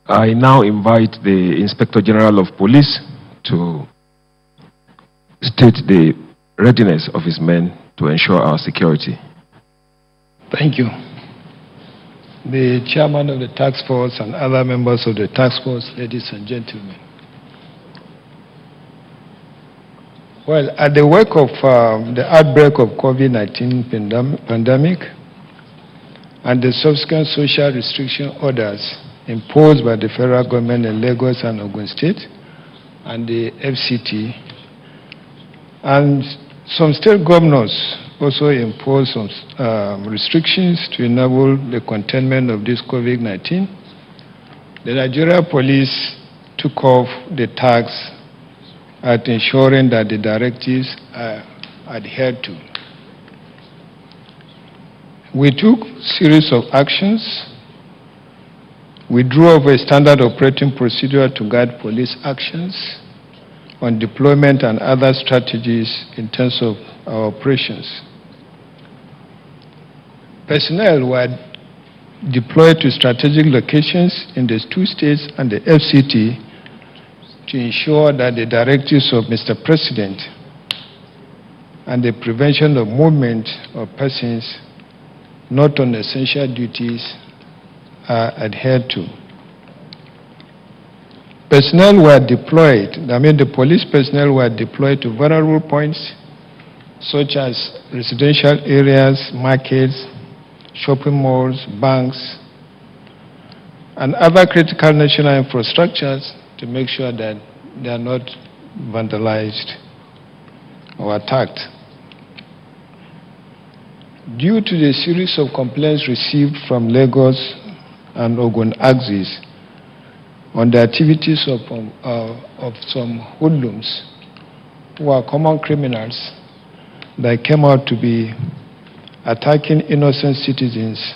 I now invite the Inspector General of Police to state the readiness of his men to ensure our security. Thank you. The chairman of the task force and other members of the task force, ladies and gentlemen. Well, at the wake of the outbreak of COVID-19 pandemic and the subsequent social restriction orders imposed by the federal government in Lagos and Ogun State and the FCT, and some state governors also imposed some restrictions to enable the containment of this COVID-19, the Nigeria police took off the task at ensuring that the directives are adhered to. We took a series of actions. We drew up a standard operating procedure to guide police actions on deployment and other strategies in terms of our operations. Personnel were deployed to strategic locations in the 2 states and the FCT to ensure that the directives of Mr. President and the prevention of movement of persons not on essential duties are adhered to. Personnel were deployed, the police personnel were deployed to vulnerable points such as residential areas, markets, shopping malls, banks, and other critical national infrastructures to make sure that they are not vandalized or attacked. Due to the series of complaints received from Lagos and Ogun axis on the activities of some hoodlums who are common criminals that came out to be attacking innocent citizens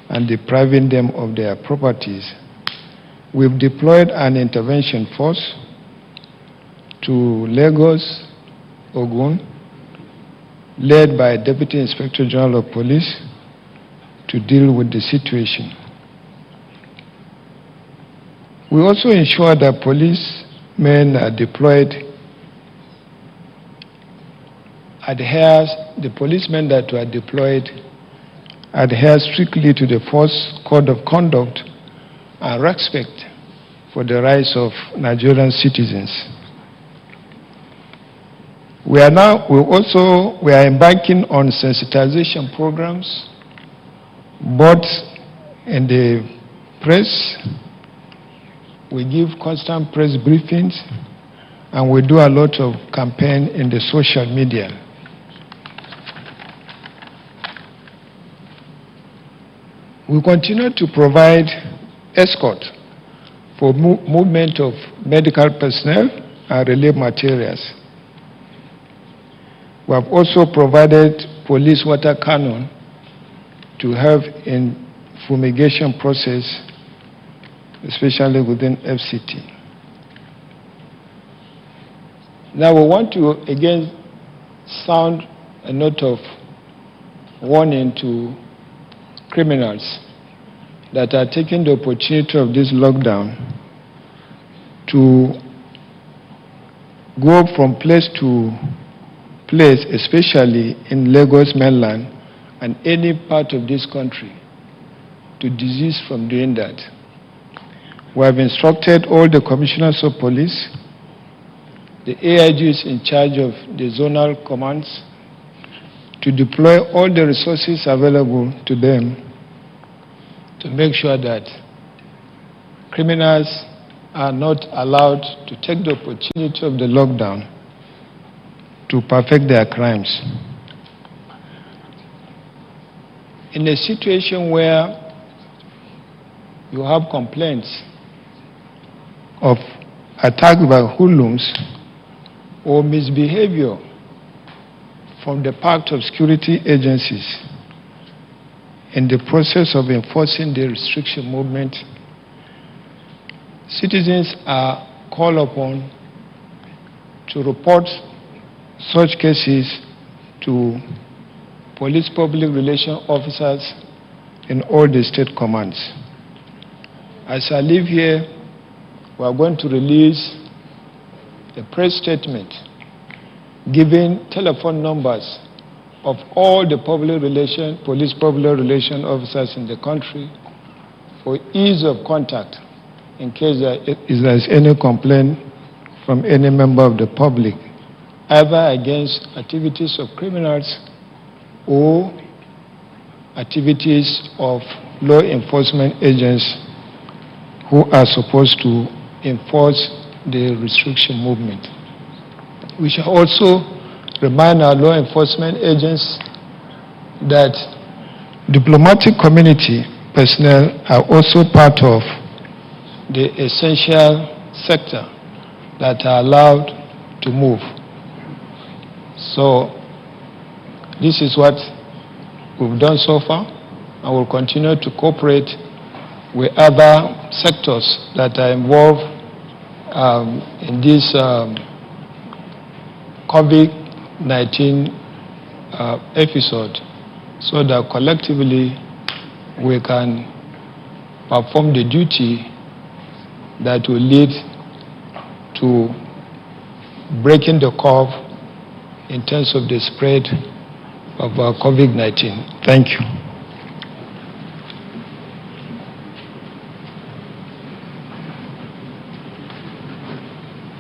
and depriving them of their properties, we've deployed an intervention force to Lagos, Ogun, led by Deputy Inspector General of Police to deal with the situation. We also ensure that policemen are deployed, the policemen that were deployed adhere strictly to the force code of conduct and respect for the rights of Nigerian citizens. We are embarking on sensitization programs, both in the press. We give constant press briefings, and we do a lot of campaign in the social media. We continue to provide escort for movement of medical personnel and relief materials. We have also provided police water cannon to help in fumigation process, especially within FCT. Now we want to again sound a note of warning to criminals that are taking the opportunity of this lockdown to go from place to place, especially in Lagos mainland and any part of this country, to desist from doing that. We have instructed all the commissioners of police, the AIGs in charge of the zonal commands, to deploy all the resources available to them to make sure that criminals are not allowed to take the opportunity of the lockdown to perfect their crimes. In a situation where you have complaints of attacks by hoodlums or misbehavior from the part of security agencies in the process of enforcing the restriction movement, citizens are called upon to report such cases to police public relations officers in all the state commands. As I leave here, we are going to release a press statement giving telephone numbers of all the police public relation officers in the country for ease of contact in case there is any complaint from any member of the public, either against activities of criminals or activities of law enforcement agents who are supposed to enforce the restriction movement. We shall also remind our law enforcement agents that diplomatic community personnel are also part of the essential sector that are allowed to move. So this is what we've done so far, and will continue to cooperate with other sectors that are involved in this COVID-19 episode, so that collectively we can perform the duty that will lead to breaking the curve in terms of the spread of COVID-19. Thank you.